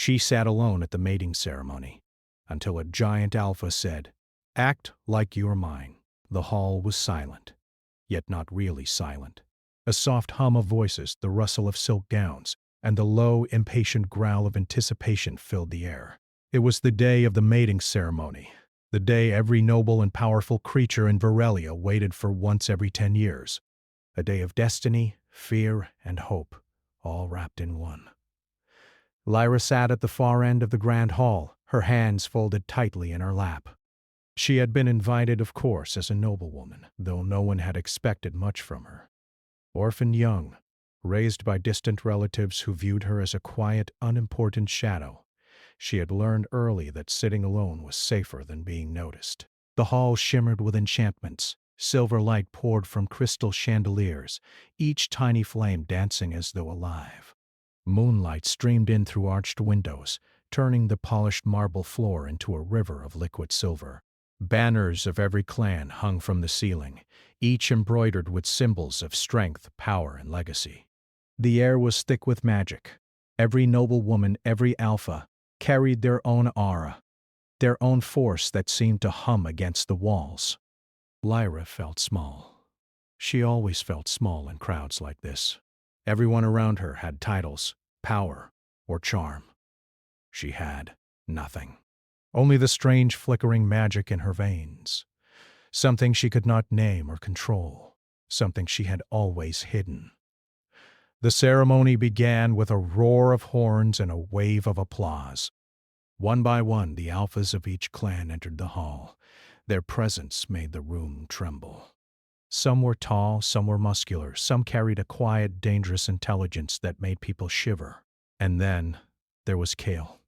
She sat alone at the mating ceremony, until a giant alpha said, "Act like you're mine." The hall was silent, yet not really silent. A soft hum of voices, the rustle of silk gowns, and the low, impatient growl of anticipation filled the air. It was the day of the mating ceremony, the day every noble and powerful creature in Varelia waited for once every 10 years. A day of destiny, fear, and hope, all wrapped in one. Lyra sat at the far end of the grand hall, her hands folded tightly in her lap. She had been invited, of course, as a noblewoman, though no one had expected much from her. Orphaned young, raised by distant relatives who viewed her as a quiet, unimportant shadow, she had learned early that sitting alone was safer than being noticed. The hall shimmered with enchantments. Silver light poured from crystal chandeliers, each tiny flame dancing as though alive. Moonlight streamed in through arched windows, turning the polished marble floor into a river of liquid silver. Banners of every clan hung from the ceiling, each embroidered with symbols of strength, power, and legacy. The air was thick with magic. Every noblewoman, every alpha, carried their own aura, their own force that seemed to hum against the walls. Lyra felt small. She always felt small in crowds like this. Everyone around her had titles, power, or charm. She had nothing. Only the strange flickering magic in her veins. Something she could not name or control. Something she had always hidden. The ceremony began with a roar of horns and a wave of applause. One by one, the alphas of each clan entered the hall. Their presence made the room tremble. Some were tall, some were muscular, some carried a quiet, dangerous intelligence that made people shiver. And then there was Cale.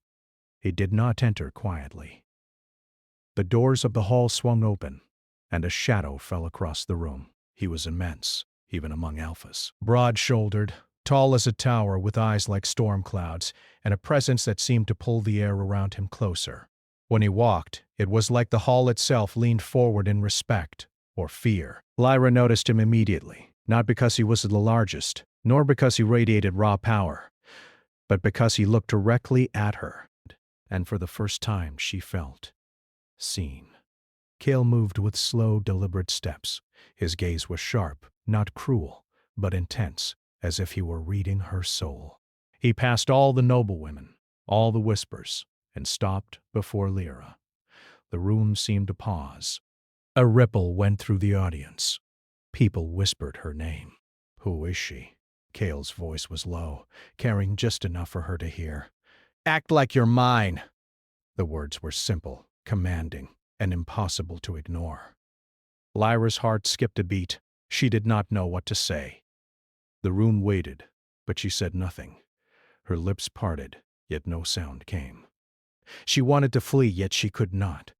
He did not enter quietly. The doors of the hall swung open, and a shadow fell across the room. He was immense, even among alphas. Broad-shouldered, tall as a tower with eyes like storm clouds, and a presence that seemed to pull the air around him closer. When he walked, it was like the hall itself leaned forward in respect or fear. Lyra noticed him immediately, not because he was the largest, nor because he radiated raw power, but because he looked directly at her, and for the first time she felt seen. Cale moved with slow, deliberate steps. His gaze was sharp, not cruel, but intense, as if he were reading her soul. He passed all the noblewomen, all the whispers, and stopped before Lyra. The room seemed to pause. A ripple went through the audience. People whispered her name. Who is she? Cale's voice was low, carrying just enough for her to hear. Act like you're mine. The words were simple, commanding, and impossible to ignore. Lyra's heart skipped a beat. She did not know what to say. The room waited, but she said nothing. Her lips parted, yet no sound came. She wanted to flee, yet she could not.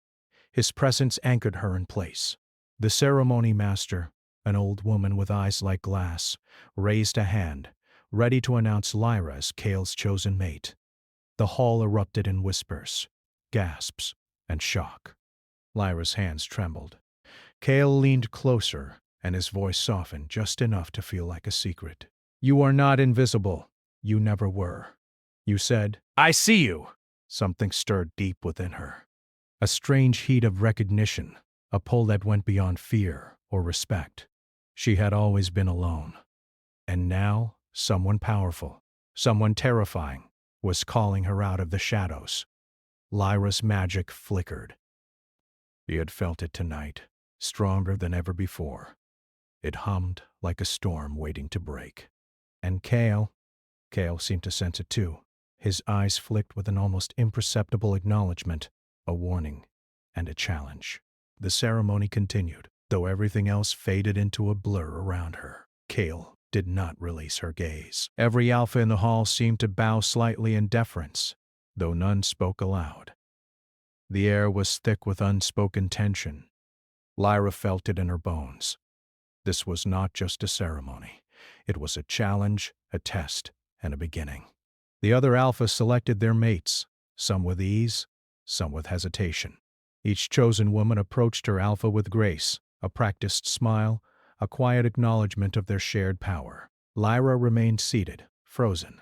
His presence anchored her in place. The ceremony master, an old woman with eyes like glass, raised a hand, ready to announce Lyra as Cale's chosen mate. The hall erupted in whispers, gasps, and shock. Lyra's hands trembled. Cale leaned closer, and his voice softened just enough to feel like a secret. You are not invisible. You never were. You said, I see you. Something stirred deep within her. A strange heat of recognition, a pull that went beyond fear or respect. She had always been alone. And now, someone powerful, someone terrifying, was calling her out of the shadows. Lyra's magic flickered. He had felt it tonight, stronger than ever before. It hummed like a storm waiting to break. And Cale seemed to sense it too. His eyes flicked with an almost imperceptible acknowledgement, a warning, and a challenge. The ceremony continued, though everything else faded into a blur around her. Cale did not release her gaze. Every alpha in the hall seemed to bow slightly in deference, though none spoke aloud. The air was thick with unspoken tension. Lyra felt it in her bones. This was not just a ceremony. It was a challenge, a test, and a beginning. The other alphas selected their mates, some with ease, some with hesitation. Each chosen woman approached her alpha with grace, a practiced smile, a quiet acknowledgement of their shared power. Lyra remained seated, frozen,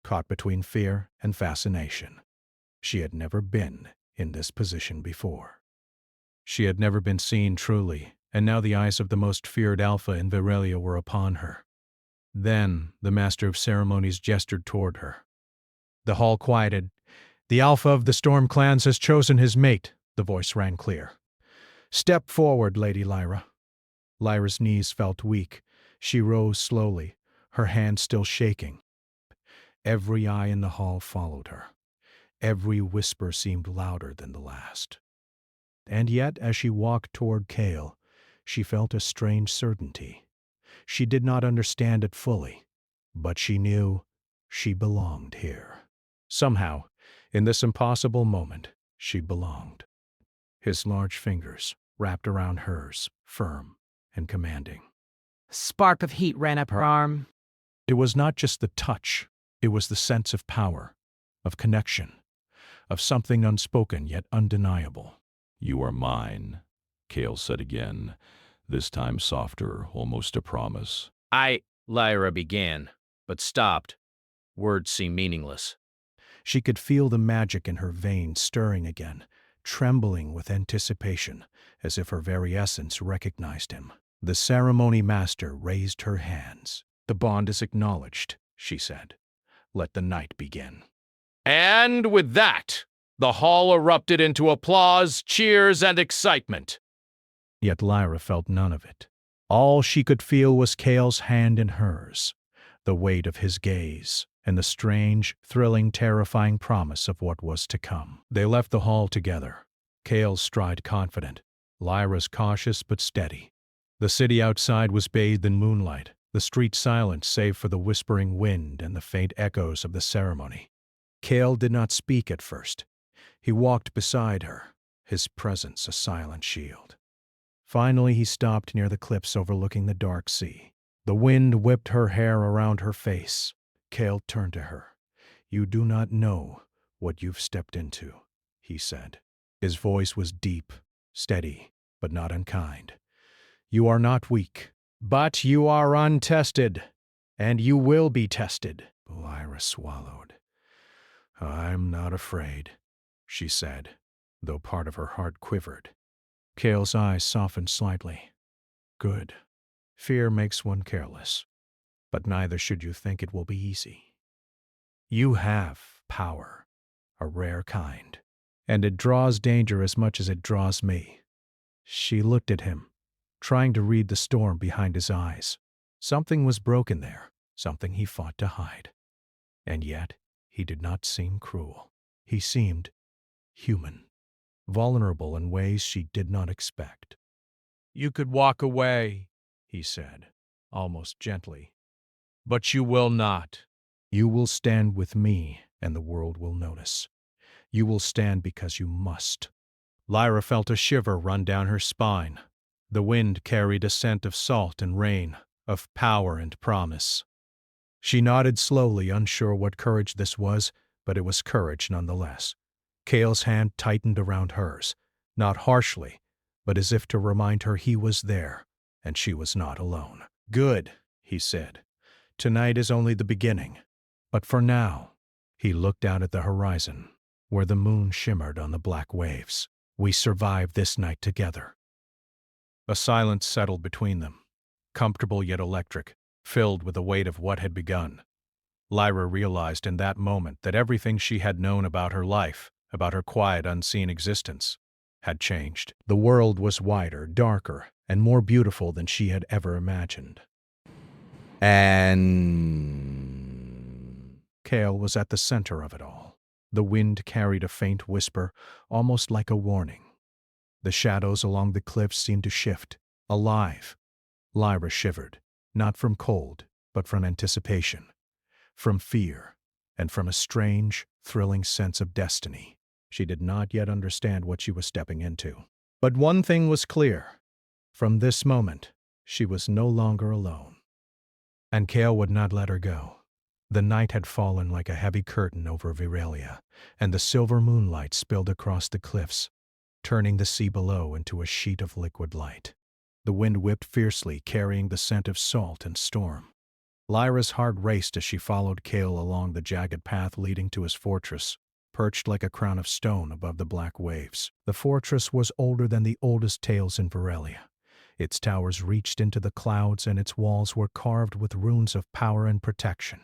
caught between fear and fascination. She had never been in this position before. She had never been seen truly, and now the eyes of the most feared alpha in Virelia were upon her. Then the master of ceremonies gestured toward her. The hall quieted. "The alpha of the Storm clans has chosen his mate," the voice rang clear. "Step forward, Lady Lyra." Lyra's knees felt weak. She rose slowly, her hand still shaking. Every eye in the hall followed her. Every whisper seemed louder than the last. And yet, as she walked toward Cale, she felt a strange certainty. She did not understand it fully, but she knew she belonged here. Somehow, in this impossible moment, she belonged. His large fingers wrapped around hers, firm and commanding. A spark of heat ran up her arm. It was not just the touch, it was the sense of power, of connection, of something unspoken yet undeniable. "You are mine," Cale said again, this time softer, almost a promise. Lyra began, but stopped. Words seemed meaningless. She could feel the magic in her veins stirring again, trembling with anticipation, as if her very essence recognized him. The ceremony master raised her hands. "The bond is acknowledged," she said. "Let the night begin." And with that, the hall erupted into applause, cheers, and excitement. Yet Lyra felt none of it. All she could feel was Cale's hand in hers, the weight of his gaze, and the strange, thrilling, terrifying promise of what was to come. They left the hall together, Cale's stride confident, Lyra's cautious but steady. The city outside was bathed in moonlight, the street silent save for the whispering wind and the faint echoes of the ceremony. Cale did not speak at first. He walked beside her, his presence a silent shield. Finally, he stopped near the cliffs overlooking the dark sea. The wind whipped her hair around her face. Cale turned to her. "You do not know what you've stepped into," he said. His voice was deep, steady, but not unkind. "You are not weak, but you are untested, and you will be tested." Lyra swallowed. "I'm not afraid," she said, though part of her heart quivered. Cale's eyes softened slightly. "Good. Fear makes one careless, but neither should you think it will be easy. You have power, a rare kind, and it draws danger as much as it draws me." She looked at him, trying to read the storm behind his eyes. Something was broken there, something he fought to hide. And yet, he did not seem cruel. He seemed human, vulnerable in ways she did not expect. "You could walk away," he said, almost gently, "but you will not. You will stand with me, and the world will notice. You will stand because you must." Lyra felt a shiver run down her spine. The wind carried a scent of salt and rain, of power and promise. She nodded slowly, unsure what courage this was, but it was courage nonetheless. Cale's hand tightened around hers, not harshly, but as if to remind her he was there, and she was not alone. "Good," he said. "Tonight is only the beginning. But for now," he looked out at the horizon, where the moon shimmered on the black waves. "We survived this night together." A silence settled between them, comfortable yet electric, filled with the weight of what had begun. Lyra realized in that moment that everything she had known about her life, about her quiet, unseen existence, had changed. The world was wider, darker, and more beautiful than she had ever imagined. And Cale was at the center of it all. The wind carried a faint whisper, almost like a warning. The shadows along the cliffs seemed to shift, alive. Lyra shivered, not from cold, but from anticipation, from fear, and from a strange, thrilling sense of destiny. She did not yet understand what she was stepping into. But one thing was clear. From this moment, she was no longer alone. And Cale would not let her go. The night had fallen like a heavy curtain over Virelia, and the silver moonlight spilled across the cliffs, turning the sea below into a sheet of liquid light. The wind whipped fiercely, carrying the scent of salt and storm. Lyra's heart raced as she followed Cale along the jagged path leading to his fortress, perched like a crown of stone above the black waves. The fortress was older than the oldest tales in Varelia. Its towers reached into the clouds and its walls were carved with runes of power and protection.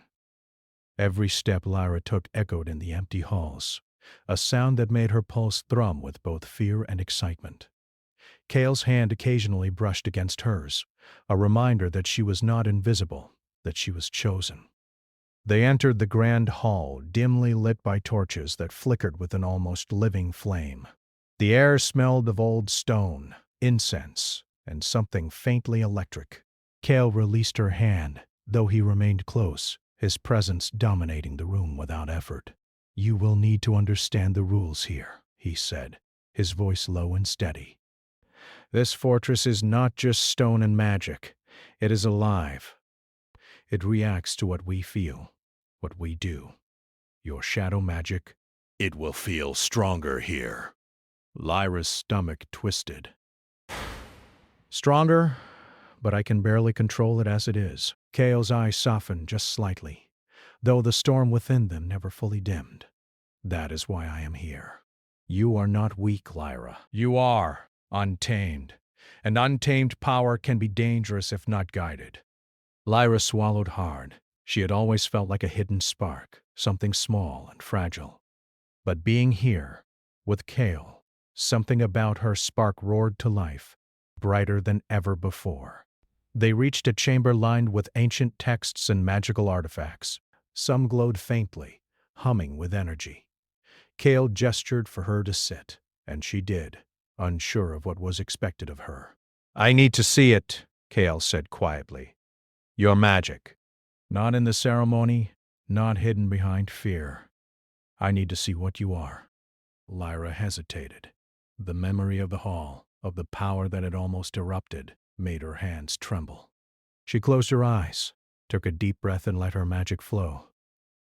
Every step Lyra took echoed in the empty halls, a sound that made her pulse thrum with both fear and excitement. Cale's hand occasionally brushed against hers, a reminder that she was not invisible, that she was chosen. They entered the grand hall, dimly lit by torches that flickered with an almost living flame. The air smelled of old stone, incense, and something faintly electric. Cale released her hand, though he remained close, his presence dominating the room without effort. "You will need to understand the rules here," he said, his voice low and steady. "This fortress is not just stone and magic. It is alive. It reacts to what we feel, what we do. Your shadow magic, it will feel stronger here." Lyra's stomach twisted. "Stronger, but I can barely control it as it is." Cale's eyes softened just slightly, though the storm within them never fully dimmed. "That is why I am here. You are not weak, Lyra. You are untamed, and untamed power can be dangerous if not guided." Lyra swallowed hard. She had always felt like a hidden spark, something small and fragile. But being here, with Cale, something about her spark roared to life, brighter than ever before. They reached a chamber lined with ancient texts and magical artifacts. Some glowed faintly, humming with energy. Cale gestured for her to sit, and she did, unsure of what was expected of her. "I need to see it," Cale said quietly. "Your magic. Not in the ceremony, not hidden behind fear. I need to see what you are." Lyra hesitated. The memory of the hall, of the power that had almost erupted, made her hands tremble. She closed her eyes, took a deep breath and let her magic flow.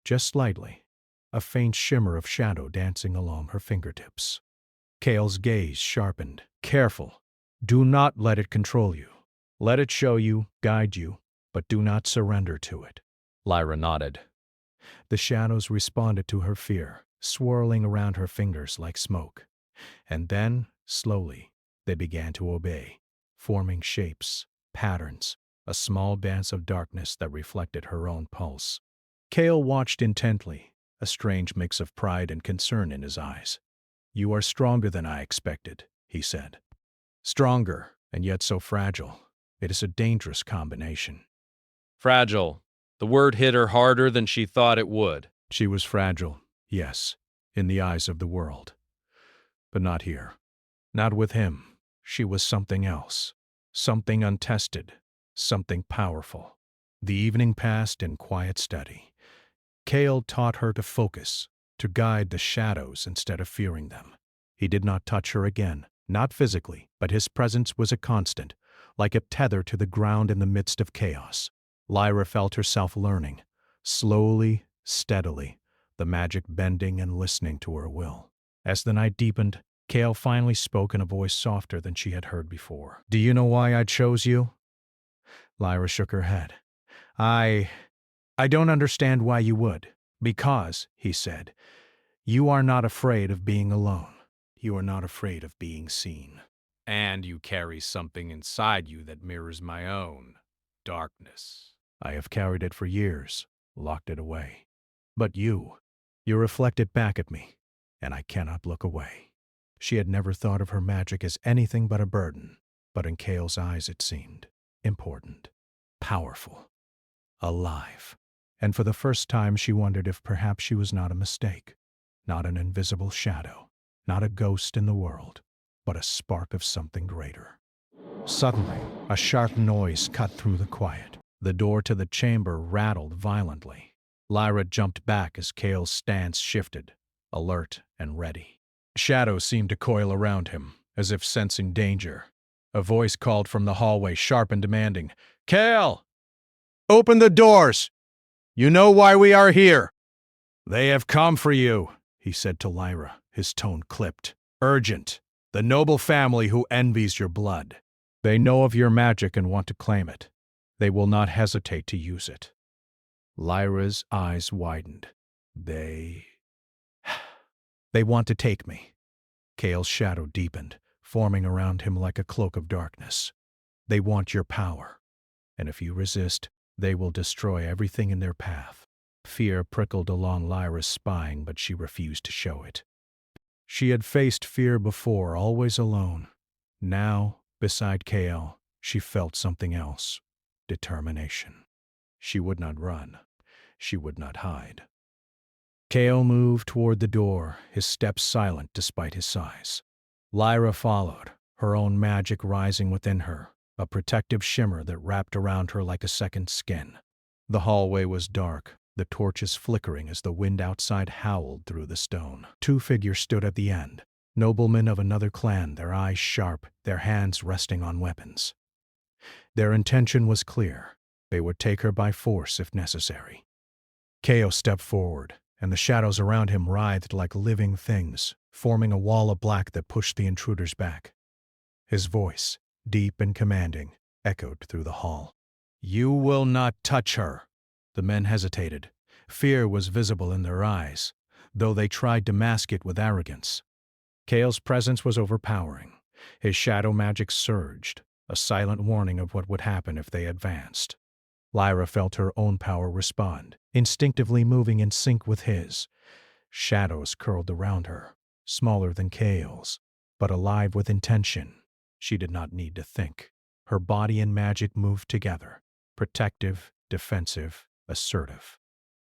Just slightly, a faint shimmer of shadow dancing along her fingertips. Cale's gaze sharpened. "Careful. Do not let it control you. Let it show you, guide you, but do not surrender to it." Lyra nodded. The shadows responded to her fear, swirling around her fingers like smoke. And then, slowly, they began to obey, forming shapes, patterns, a small dance of darkness that reflected her own pulse. Cale watched intently, a strange mix of pride and concern in his eyes. "You are stronger than I expected," he said. "Stronger, and yet so fragile. It is a dangerous combination." Fragile. The word hit her harder than she thought it would. She was fragile, yes, in the eyes of the world. But not here. Not with him. She was something else. Something untested. Something powerful. The evening passed in quiet study. Cale taught her to focus, to guide the shadows instead of fearing them. He did not touch her again, not physically, but his presence was a constant, like a tether to the ground in the midst of chaos. Lyra felt herself learning, slowly, steadily, the magic bending and listening to her will. As the night deepened, Cale finally spoke in a voice softer than she had heard before. "Do you know why I chose you?" Lyra shook her head. I don't understand why you would." "Because," he said, "you are not afraid of being alone. You are not afraid of being seen. And you carry something inside you that mirrors my own darkness. I have carried it for years, locked it away. But you reflect it back at me, and I cannot look away." She had never thought of her magic as anything but a burden, but in Cale's eyes it seemed important, powerful, alive. And for the first time she wondered if perhaps she was not a mistake, not an invisible shadow, not a ghost in the world, but a spark of something greater. Suddenly, a sharp noise cut through the quiet. The door to the chamber rattled violently. Lyra jumped back as Cale's stance shifted, alert and ready. Shadows seemed to coil around him, as if sensing danger. A voice called from the hallway, sharp and demanding, "Cale! Open the doors! You know why we are here!" "They have come for you," he said to Lyra, his tone clipped. "Urgent. The noble family who envies your blood. They know of your magic and want to claim it. They will not hesitate to use it." Lyra's eyes widened. They want to take me. Kale's shadow deepened, forming around him like a cloak of darkness. They want your power, and if you resist, they will destroy everything in their path. Fear prickled along Lyra's spine, but she refused to show it. She had faced fear before, always alone. Now, beside Kale, she felt something else. Determination. She would not run. She would not hide. Kale moved toward the door, his steps silent despite his size. Lyra followed, her own magic rising within her, a protective shimmer that wrapped around her like a second skin. The hallway was dark, the torches flickering as the wind outside howled through the stone. Two figures stood at the end, noblemen of another clan, their eyes sharp, their hands resting on weapons. Their intention was clear. They would take her by force if necessary. Kale stepped forward, and the shadows around him writhed like living things, forming a wall of black that pushed the intruders back. His voice, deep and commanding, echoed through the hall. "You will not touch her." The men hesitated. Fear was visible in their eyes, though they tried to mask it with arrogance. Kale's presence was overpowering. His shadow magic surged, a silent warning of what would happen if they advanced. Lyra felt her own power respond, instinctively moving in sync with his. Shadows curled around her, smaller than Kale's, but alive with intention. She did not need to think. Her body and magic moved together, protective, defensive, assertive.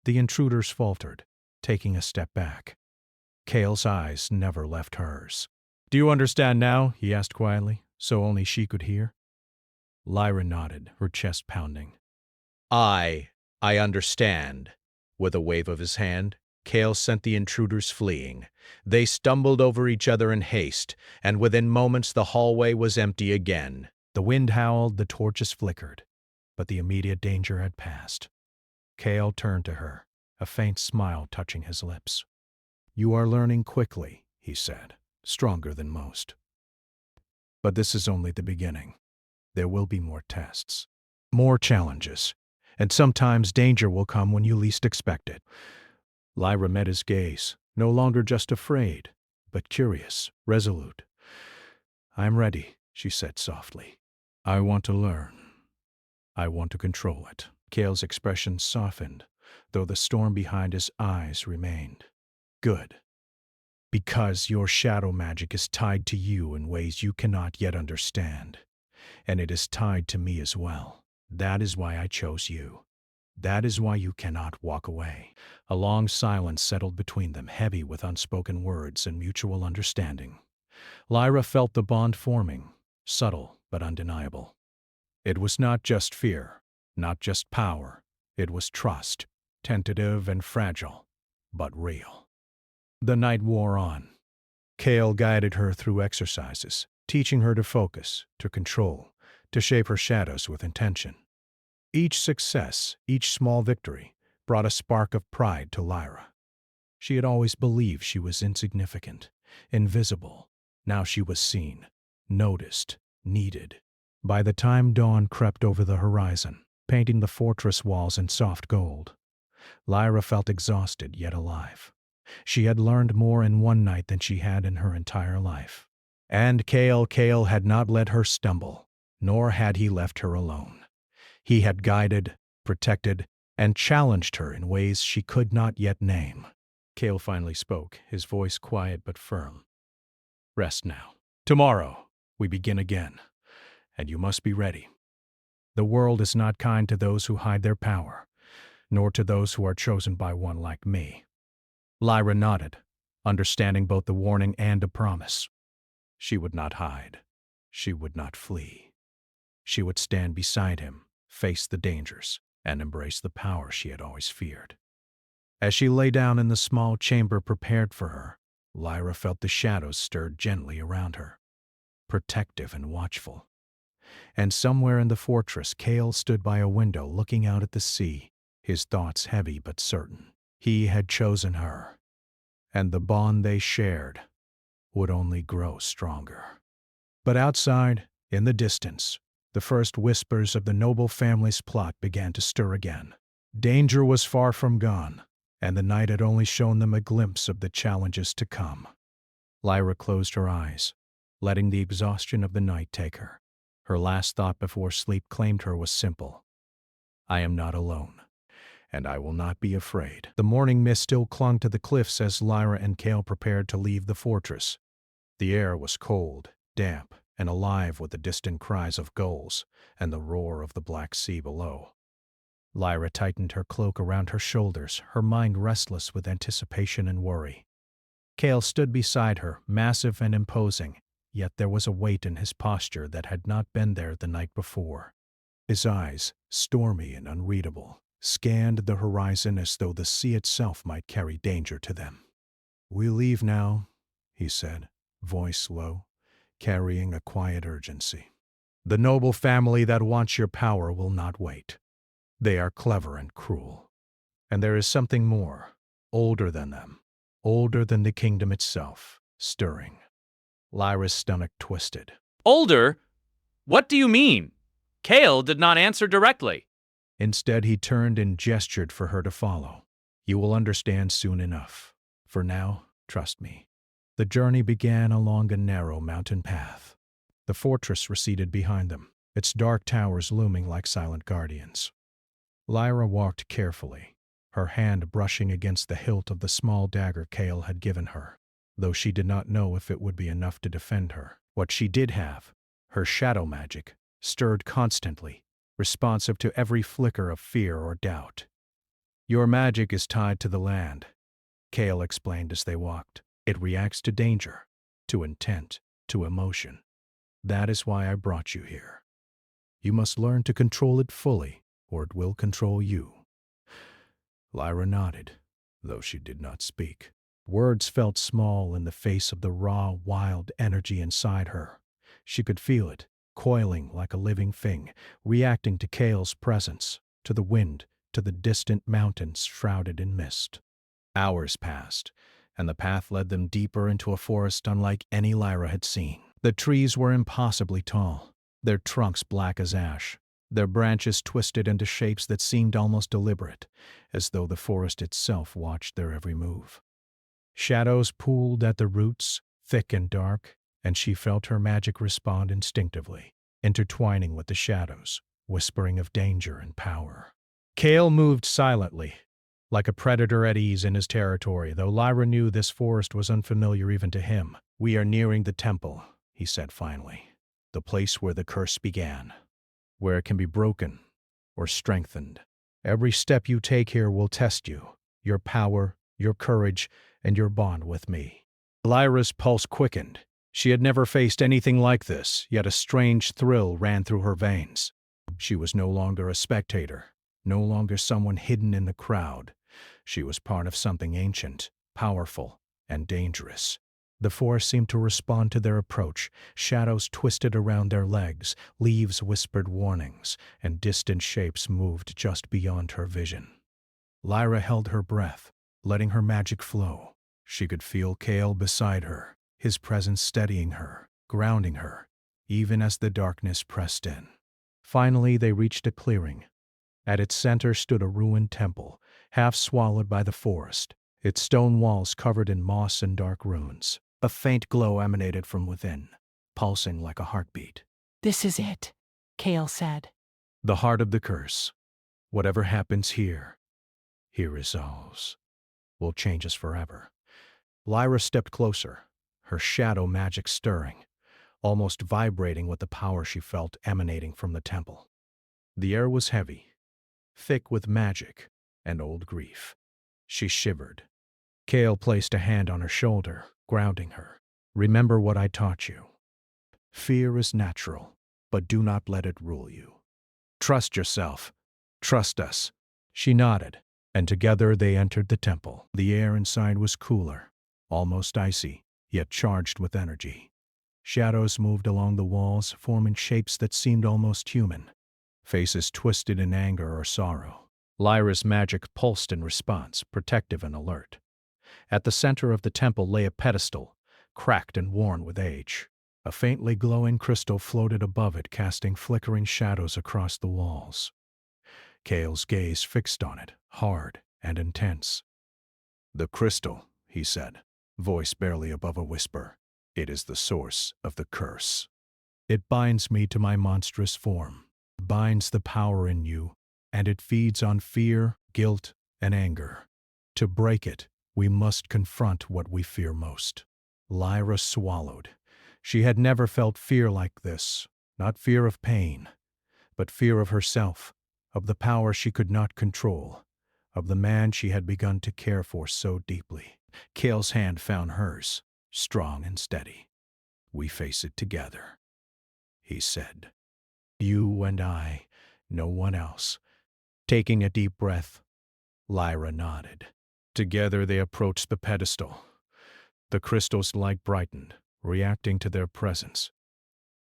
The intruders faltered, taking a step back. Kale's eyes never left hers. "Do you understand now?" he asked quietly, so only she could hear. Lyra nodded, her chest pounding. I understand." With a wave of his hand, Kale sent the intruders fleeing. They stumbled over each other in haste, and within moments the hallway was empty again. The wind howled, the torches flickered, but the immediate danger had passed. Kale turned to her, a faint smile touching his lips. "You are learning quickly," he said, stronger than most. "But this is only the beginning. There will be more tests, more challenges, and sometimes danger will come when you least expect it." Lyra met his gaze, no longer just afraid, but curious, resolute. "I'm ready," she said softly. "I want to learn. I want to control it." Kale's expression softened, though the storm behind his eyes remained. "Good. Because your shadow magic is tied to you in ways you cannot yet understand, and it is tied to me as well. That is why I chose you. That is why you cannot walk away." A long silence settled between them, heavy with unspoken words and mutual understanding. Lyra felt the bond forming, subtle but undeniable. It was not just fear, not just power. It was trust, tentative and fragile, but real. The night wore on. Kale guided her through exercises, teaching her to focus, to control, to shape her shadows with intention. Each success, each small victory, brought a spark of pride to Lyra. She had always believed she was insignificant, invisible. Now she was seen, noticed, needed. By the time dawn crept over the horizon, painting the fortress walls in soft gold, Lyra felt exhausted yet alive. She had learned more in one night than she had in her entire life. And Kale had not let her stumble, nor had he left her alone. He had guided, protected, and challenged her in ways she could not yet name. Kale finally spoke, his voice quiet but firm. "Rest now. Tomorrow, we begin again, and you must be ready. The world is not kind to those who hide their power, nor to those who are chosen by one like me." Lyra nodded, understanding both the warning and the promise. She would not hide. She would not flee. She would stand beside him, face the dangers, and embrace the power she had always feared. As she lay down in the small chamber prepared for her, Lyra felt the shadows stirred gently around her, protective and watchful. And somewhere in the fortress, Kale stood by a window looking out at the sea, his thoughts heavy but certain. He had chosen her, and the bond they shared would only grow stronger. But outside, in the distance, the first whispers of the noble family's plot began to stir again. Danger was far from gone, and the night had only shown them a glimpse of the challenges to come. Lyra closed her eyes, letting the exhaustion of the night take her. Her last thought before sleep claimed her was simple. I am not alone, and I will not be afraid. The morning mist still clung to the cliffs as Lyra and Cale prepared to leave the fortress. The air was cold, damp, and alive with the distant cries of gulls and the roar of the Black Sea below. Lyra tightened her cloak around her shoulders, her mind restless with anticipation and worry. Cale stood beside her, massive and imposing, yet there was a weight in his posture that had not been there the night before. His eyes, stormy and unreadable, scanned the horizon as though the sea itself might carry danger to them. "We leave now," he said, voice low, carrying a quiet urgency. "The noble family that wants your power will not wait. They are clever and cruel. And there is something more, older than them, older than the kingdom itself, stirring." Lyra's stomach twisted. Older? What do you mean? Cale did not answer directly. Instead, he turned and gestured for her to follow. "You will understand soon enough. For now, trust me." The journey began along a narrow mountain path. The fortress receded behind them, its dark towers looming like silent guardians. Lyra walked carefully, her hand brushing against the hilt of the small dagger Cale had given her, though she did not know if it would be enough to defend her. What she did have, her shadow magic, stirred constantly, responsive to every flicker of fear or doubt. "Your magic is tied to the land," Cale explained as they walked. "It reacts to danger, to intent, to emotion. That is why I brought you here. You must learn to control it fully, or it will control you." Lyra nodded, though she did not speak. Words felt small in the face of the raw, wild energy inside her. She could feel it, coiling like a living thing, reacting to Cale's presence, to the wind, to the distant mountains shrouded in mist. Hours passed, and the path led them deeper into a forest unlike any Lyra had seen. The trees were impossibly tall, their trunks black as ash, their branches twisted into shapes that seemed almost deliberate, as though the forest itself watched their every move. Shadows pooled at the roots, thick and dark, and she felt her magic respond instinctively, intertwining with the shadows, whispering of danger and power. Cale moved silently, like a predator at ease in his territory, though Lyra knew this forest was unfamiliar even to him. "We are nearing the temple," he said finally, "the place where the curse began, where it can be broken or strengthened. Every step you take here will test you, your power, your courage, and your bond with me." Lyra's pulse quickened. She had never faced anything like this, yet a strange thrill ran through her veins. She was no longer a spectator, no longer someone hidden in the crowd. She was part of something ancient, powerful, and dangerous. The forest seemed to respond to their approach. Shadows twisted around their legs, leaves whispered warnings, and distant shapes moved just beyond her vision. Lyra held her breath, letting her magic flow. She could feel Cale beside her, his presence steadying her, grounding her, even as the darkness pressed in. Finally, they reached a clearing. At its center stood a ruined temple, half swallowed by the forest, its stone walls covered in moss and dark runes. A faint glow emanated from within, pulsing like a heartbeat. "This is it," Cale said. "The heart of the curse. Whatever happens here resolves, will change us forever." Lyra stepped closer, her shadow magic stirring, almost vibrating with the power she felt emanating from the temple. The air was heavy, thick with magic and old grief. She shivered. Cale placed a hand on her shoulder, grounding her. "Remember what I taught you. Fear is natural, but do not let it rule you. Trust yourself. Trust us." She nodded, and together they entered the temple. The air inside was cooler, almost icy, yet charged with energy. Shadows moved along the walls, forming shapes that seemed almost human, faces twisted in anger or sorrow. Lyra's magic pulsed in response, protective and alert. At the center of the temple lay a pedestal, cracked and worn with age. A faintly glowing crystal floated above it, casting flickering shadows across the walls. Cale's gaze fixed on it, hard and intense. "The crystal," he said, voice barely above a whisper. "It is the source of the curse. It binds me to my monstrous form, binds the power in you, and it feeds on fear, guilt, and anger. To break it, we must confront what we fear most." Lyra swallowed. She had never felt fear like this, not fear of pain, but fear of herself, of the power she could not control, of the man she had begun to care for so deeply. Cale's hand found hers, strong and steady. "We face it together," he said. "You and I, no one else." Taking a deep breath, Lyra nodded. Together they approached the pedestal. The crystal's light brightened, reacting to their presence.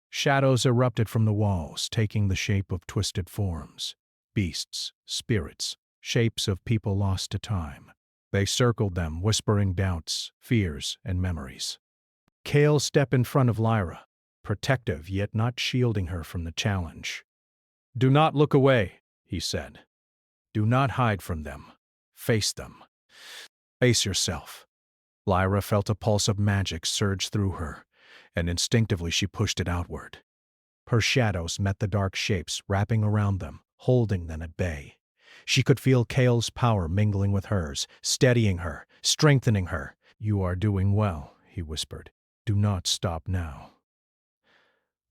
Shadows erupted from the walls, taking the shape of twisted forms. Beasts, spirits, shapes of people lost to time. They circled them, whispering doubts, fears, and memories. Cale stepped in front of Lyra, protective yet not shielding her from the challenge. "Do not look away," he said. "Do not hide from them. Face them. Face yourself." Lyra felt a pulse of magic surge through her, and instinctively she pushed it outward. Her shadows met the dark shapes wrapping around them, holding them at bay. She could feel Cale's power mingling with hers, steadying her, strengthening her. "You are doing well," he whispered. "Do not stop now."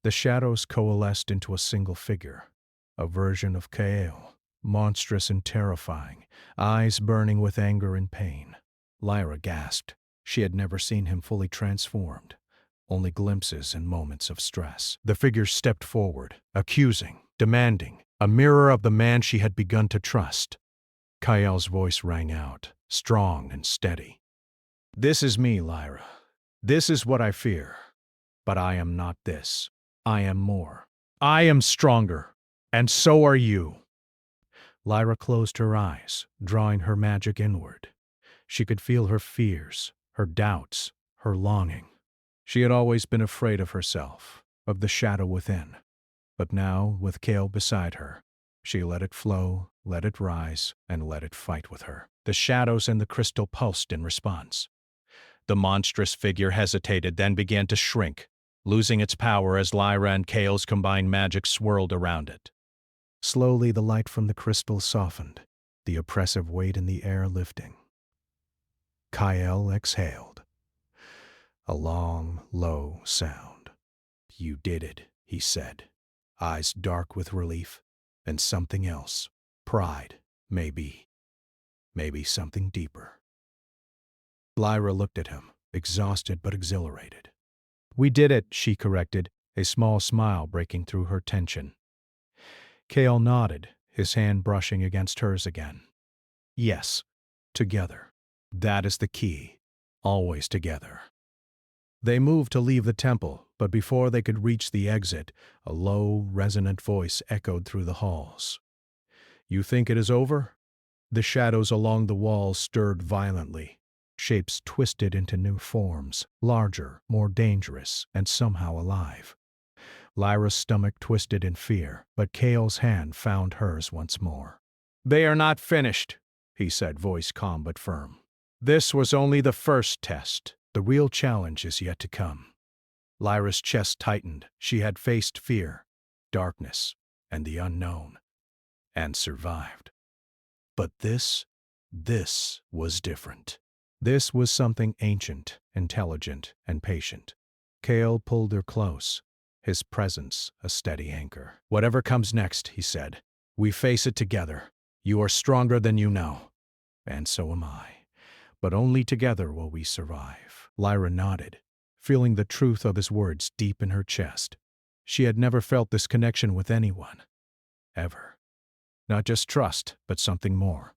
The shadows coalesced into a single figure, a version of Cale, monstrous and terrifying, eyes burning with anger and pain. Lyra gasped. She had never seen him fully transformed, only glimpses and moments of stress. The figure stepped forward, accusing, demanding, a mirror of the man she had begun to trust. Kael's voice rang out, strong and steady. "This is me, Lyra. This is what I fear. But I am not this. I am more. I am stronger. And so are you." Lyra closed her eyes, drawing her magic inward. She could feel her fears, her doubts, her longing. She had always been afraid of herself, of the shadow within. But now, with Cale beside her, she let it flow, let it rise, and let it fight with her. The shadows and the crystal pulsed in response. The monstrous figure hesitated, then began to shrink, losing its power as Lyra and Cale's combined magic swirled around it. Slowly the light from the crystal softened, the oppressive weight in the air lifting. Kael exhaled. A long, low sound. "You did it," he said, eyes dark with relief, and something else. Pride, maybe. Maybe something deeper. Lyra looked at him, exhausted but exhilarated. "We did it," she corrected, a small smile breaking through her tension. Cale nodded, his hand brushing against hers again. "Yes, together. That is the key. Always together." They moved to leave the temple, but before they could reach the exit, a low, resonant voice echoed through the halls. "You think it is over?" The shadows along the walls stirred violently. Shapes twisted into new forms, larger, more dangerous, and somehow alive. Lyra's stomach twisted in fear, but Cale's hand found hers once more. "They are not finished," he said, voice calm but firm. "This was only the first test. The real challenge is yet to come." Lyra's chest tightened. She had faced fear, darkness, and the unknown, and survived. But this was different. This was something ancient, intelligent, and patient. Cale pulled her close, his presence a steady anchor. "Whatever comes next," he said, "we face it together. You are stronger than you know, and so am I. But only together will we survive." Lyra nodded, feeling the truth of his words deep in her chest. She had never felt this connection with anyone. Ever. Not just trust, but something more.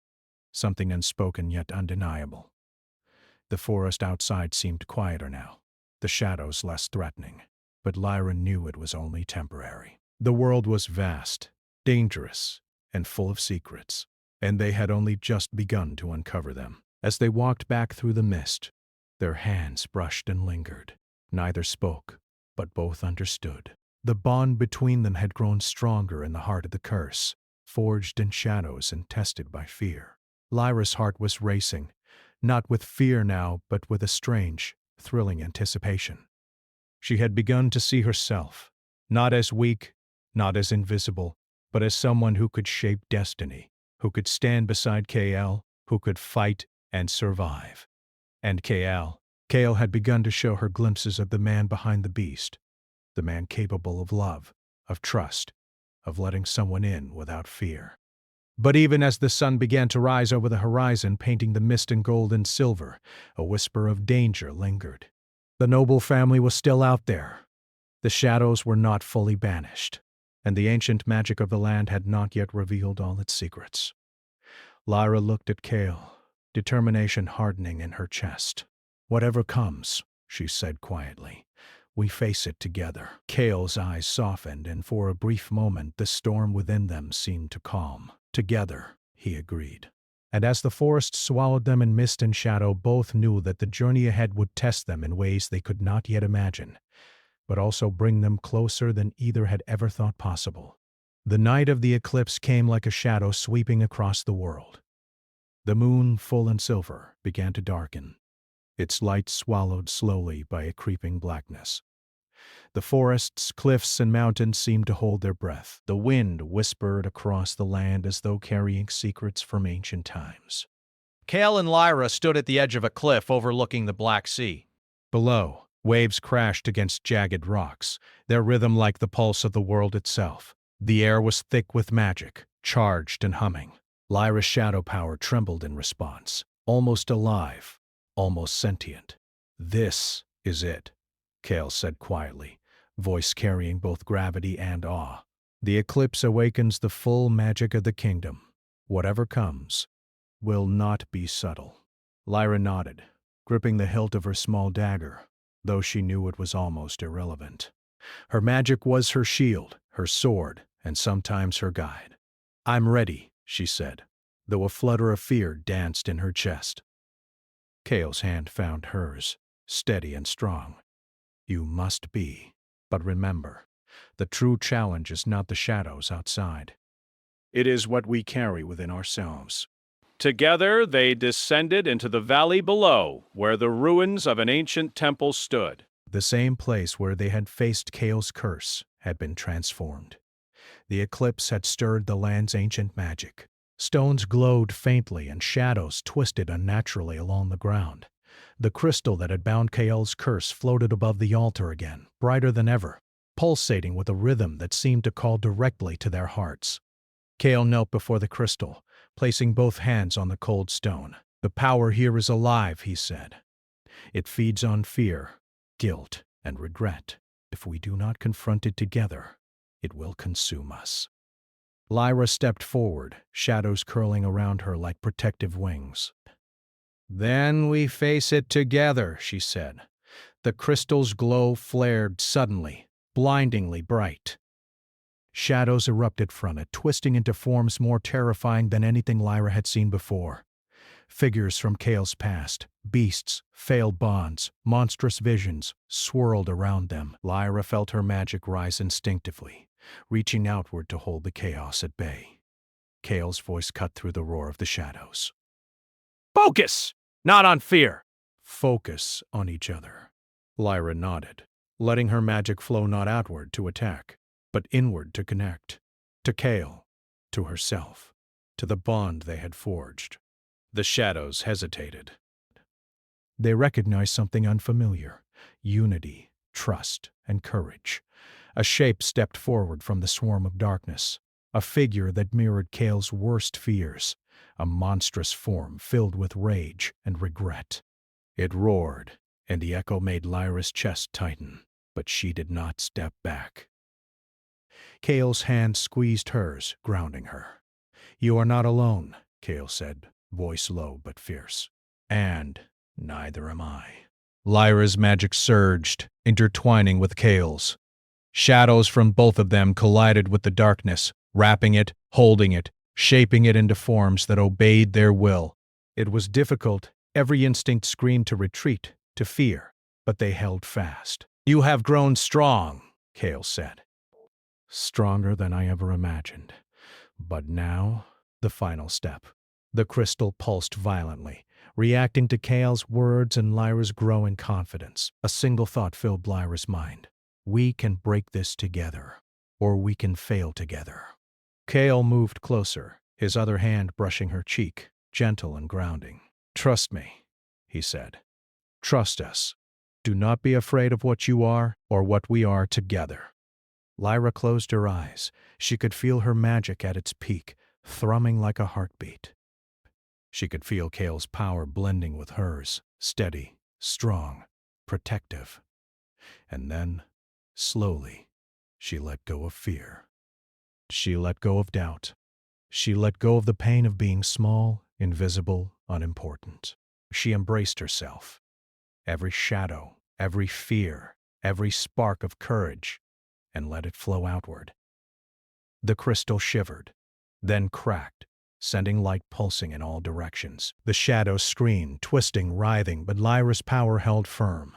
Something unspoken yet undeniable. The forest outside seemed quieter now, the shadows less threatening. But Lyra knew it was only temporary. The world was vast, dangerous, and full of secrets, and they had only just begun to uncover them. As they walked back through the mist, their hands brushed and lingered. Neither spoke, but both understood. The bond between them had grown stronger in the heart of the curse, forged in shadows and tested by fear. Lyra's heart was racing, not with fear now, but with a strange, thrilling anticipation. She had begun to see herself, not as weak, not as invisible, but as someone who could shape destiny, who could stand beside KL, who could fight and survive. And KL had begun to show her glimpses of the man behind the beast, the man capable of love, of trust, of letting someone in without fear. But even as the sun began to rise over the horizon, painting the mist in gold and silver, a whisper of danger lingered. The noble family was still out there. The shadows were not fully banished, and the ancient magic of the land had not yet revealed all its secrets. Lyra looked at Kale, determination hardening in her chest. "Whatever comes," she said quietly, "we face it together." Kale's eyes softened, and for a brief moment the storm within them seemed to calm. "Together," he agreed. And as the forest swallowed them in mist and shadow, both knew that the journey ahead would test them in ways they could not yet imagine, but also bring them closer than either had ever thought possible. The night of the eclipse came like a shadow sweeping across the world. The moon, full and silver, began to darken, its light swallowed slowly by a creeping blackness. The forests, cliffs, and mountains seemed to hold their breath. The wind whispered across the land as though carrying secrets from ancient times. Kale and Lyra stood at the edge of a cliff overlooking the Black Sea. Below, waves crashed against jagged rocks, their rhythm like the pulse of the world itself. The air was thick with magic, charged and humming. Lyra's shadow power trembled in response, almost alive, almost sentient. "This is it," Kale said quietly, voice carrying both gravity and awe. "The eclipse awakens the full magic of the kingdom. Whatever comes will not be subtle." Lyra nodded, gripping the hilt of her small dagger, though she knew it was almost irrelevant. Her magic was her shield, her sword, and sometimes her guide. "I'm ready," she said, though a flutter of fear danced in her chest. Kale's hand found hers, steady and strong. "You must be. But remember, the true challenge is not the shadows outside. It is what we carry within ourselves." Together they descended into the valley below, where the ruins of an ancient temple stood. The same place where they had faced Kale's curse had been transformed. The eclipse had stirred the land's ancient magic. Stones glowed faintly and shadows twisted unnaturally along the ground. The crystal that had bound Kale's curse floated above the altar again, brighter than ever, pulsating with a rhythm that seemed to call directly to their hearts. Kale knelt before the crystal, placing both hands on the cold stone. "The power here is alive," he said. "It feeds on fear, guilt, and regret. If we do not confront it together, it will consume us." Lyra stepped forward, shadows curling around her like protective wings. "Then we face it together," she said. The crystal's glow flared suddenly, blindingly bright. Shadows erupted from it, twisting into forms more terrifying than anything Lyra had seen before. Figures from Kale's past, beasts, failed bonds, monstrous visions, swirled around them. Lyra felt her magic rise instinctively, reaching outward to hold the chaos at bay. Kale's voice cut through the roar of the shadows. Focus! Not on fear. "Focus on each other." Lyra nodded, letting her magic flow not outward to attack, but inward to connect. To Kale, to herself, to the bond they had forged. The shadows hesitated. They recognized something unfamiliar: unity, trust, and courage. A shape stepped forward from the swarm of darkness, a figure that mirrored Kale's worst fears, a monstrous form filled with rage and regret. It roared, and the echo made Lyra's chest tighten, but she did not step back. Kale's hand squeezed hers, grounding her. "You are not alone," Kale said, voice low but fierce. "And neither am I." Lyra's magic surged, intertwining with Kale's. Shadows from both of them collided with the darkness, wrapping it, holding it, shaping it into forms that obeyed their will. It was difficult. Every instinct screamed to retreat, to fear, but they held fast. "You have grown strong," Kale said. "Stronger than I ever imagined. But now, the final step. The crystal pulsed violently, reacting to Kale's words and Lyra's growing confidence. A single thought filled Lyra's mind. We can break this together, or we can fail together. Kale moved closer, his other hand brushing her cheek, gentle and grounding. Trust me, he said. Trust us. Do not be afraid of what you are or what we are together. Lyra closed her eyes. She could feel her magic at its peak, thrumming like a heartbeat. She could feel Kale's power blending with hers, steady, strong, protective. And then, slowly, she let go of fear. She let go of doubt. She let go of the pain of being small, invisible, unimportant. She embraced herself. Every shadow, every fear, every spark of courage, and let it flow outward. The crystal shivered, then cracked, sending light pulsing in all directions. The shadows screamed, twisting, writhing, but Lyra's power held firm.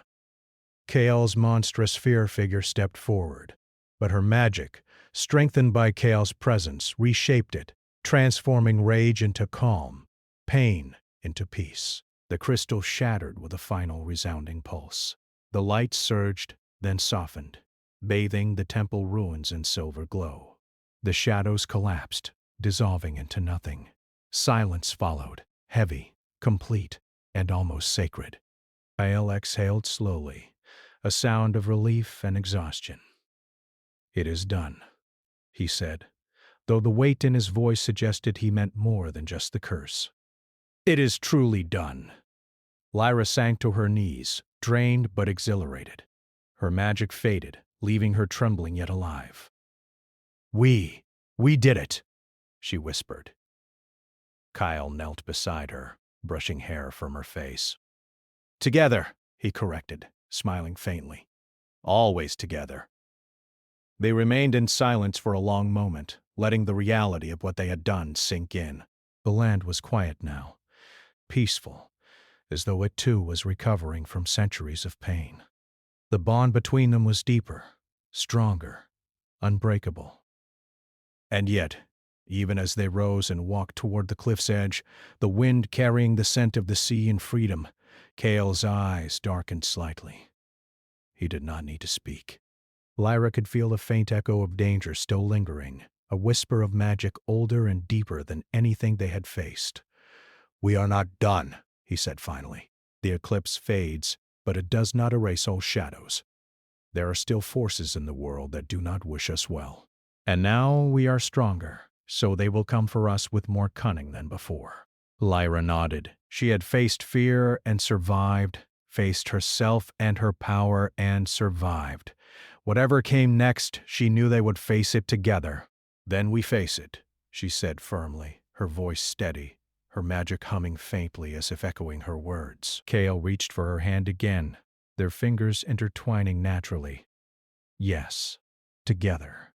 Kale's monstrous fear figure stepped forward, but her magic, strengthened by Kale's presence, reshaped it, transforming rage into calm, pain into peace. The crystal shattered with a final resounding pulse. The light surged, then softened, bathing the temple ruins in silver glow. The shadows collapsed, dissolving into nothing. Silence followed, heavy, complete, and almost sacred. Kale exhaled slowly, a sound of relief and exhaustion. It is done, he said, though the weight in his voice suggested he meant more than just the curse. It is truly done. Lyra sank to her knees, drained but exhilarated. Her magic faded, leaving her trembling yet alive. We did it, she whispered. Kyle knelt beside her, brushing hair from her face. Together, he corrected, smiling faintly. Always together. They remained in silence for a long moment, letting the reality of what they had done sink in. The land was quiet now, peaceful, as though it too was recovering from centuries of pain. The bond between them was deeper, stronger, unbreakable. And yet, even as they rose and walked toward the cliff's edge, the wind carrying the scent of the sea and freedom, Kale's eyes darkened slightly. He did not need to speak. Lyra could feel a faint echo of danger still lingering, a whisper of magic older and deeper than anything they had faced. We are not done, he said finally. The eclipse fades, but it does not erase all shadows. There are still forces in the world that do not wish us well. And now we are stronger, so they will come for us with more cunning than before. Lyra nodded. She had faced fear and survived, faced herself and her power and survived. Whatever came next, she knew they would face it together. Then we face it, she said firmly, her voice steady, her magic humming faintly as if echoing her words. Kale reached for her hand again, their fingers intertwining naturally. Yes, together.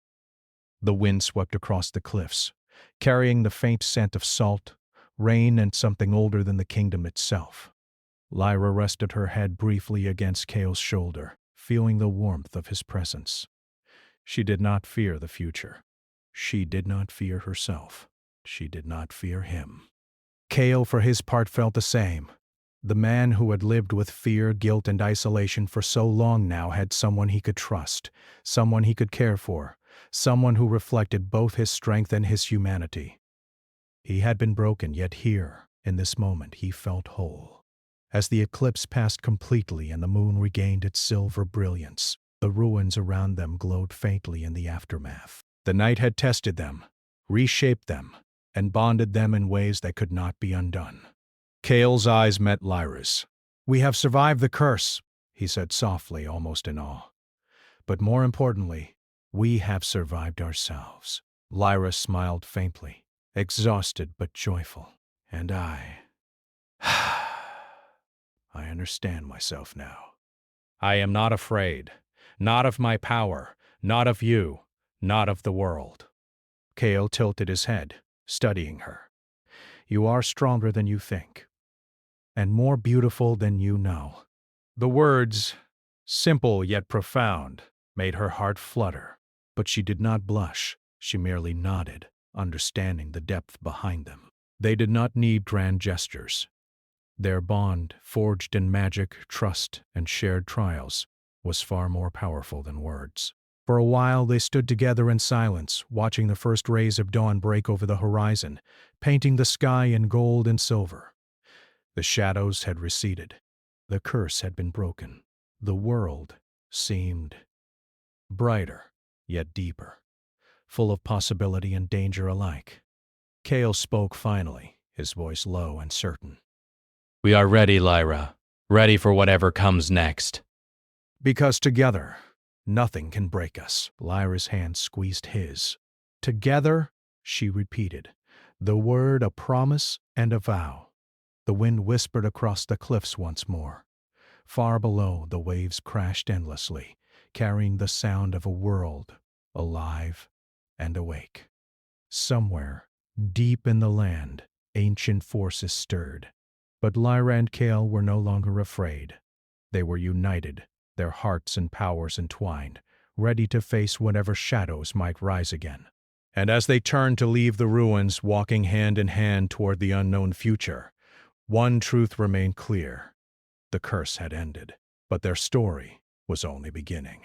The wind swept across the cliffs, carrying the faint scent of salt, rain, and something older than the kingdom itself. Lyra rested her head briefly against Kale's shoulder, feeling the warmth of his presence. She did not fear the future. She did not fear herself. She did not fear him. Kale, for his part, felt the same. The man who had lived with fear, guilt, and isolation for so long now had someone he could trust, someone he could care for, someone who reflected both his strength and his humanity. He had been broken, yet here, in this moment, he felt whole. As the eclipse passed completely and the moon regained its silver brilliance, the ruins around them glowed faintly in the aftermath. The night had tested them, reshaped them, and bonded them in ways that could not be undone. Kale's eyes met Lyra's. We have survived the curse, he said softly, almost in awe. But more importantly, we have survived ourselves. Lyra smiled faintly, exhausted but joyful. And I understand myself now. I am not afraid, not of my power, not of you, not of the world. Kale tilted his head, studying her. You are stronger than you think, and more beautiful than you know. The words, simple yet profound, made her heart flutter, but she did not blush. She merely nodded, understanding the depth behind them. They did not need grand gestures. Their bond, forged in magic, trust, and shared trials, was far more powerful than words. For a while they stood together in silence, watching the first rays of dawn break over the horizon, painting the sky in gold and silver. The shadows had receded. The curse had been broken. The world seemed brighter, yet deeper, full of possibility and danger alike. Cale spoke finally, his voice low and certain. We are ready, Lyra. Ready for whatever comes next. Because together, nothing can break us. Lyra's hand squeezed his. Together, she repeated, the word a promise and a vow. The wind whispered across the cliffs once more. Far below, the waves crashed endlessly, carrying the sound of a world alive and awake. Somewhere, deep in the land, ancient forces stirred. But Lyra and Cale were no longer afraid. They were united, their hearts and powers entwined, ready to face whatever shadows might rise again. And as they turned to leave the ruins, walking hand in hand toward the unknown future, one truth remained clear. The curse had ended, but their story was only beginning.